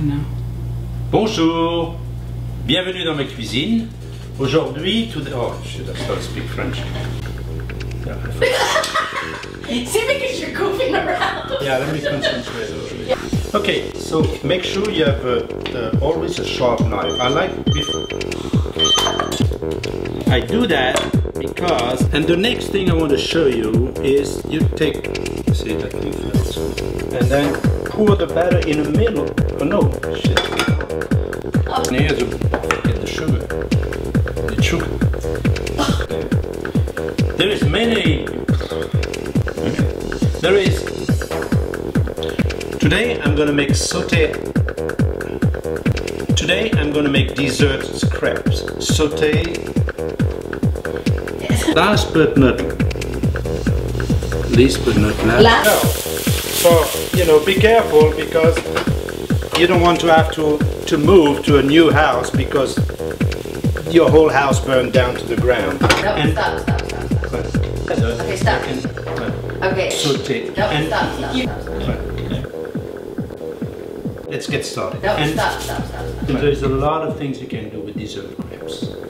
now. Bonjour, bienvenue dans ma cuisine. Aujourd'hui, oh, should I start to speak French? See, because you're goofing around. Yeah, let me concentrate. Okay, so make sure you have always a sharp knife. I do that because, and the next thing I want to show you is you take, see that thing flips, and then pour the batter in the middle. Oh no, shit. And here's the sugar. The sugar. There is many. There is. Today I'm gonna make sauté. Today I'm gonna make dessert crepes. Sauté. Last but not least, but not last. No. So, you know, be careful because you don't want to have to move to a new house because your whole house burned down to the ground. No, stop. Okay, stop. Okay. Sauté. No, And stop. let's get started. No, and stop. there's a lot of things you can do with dessert crepes.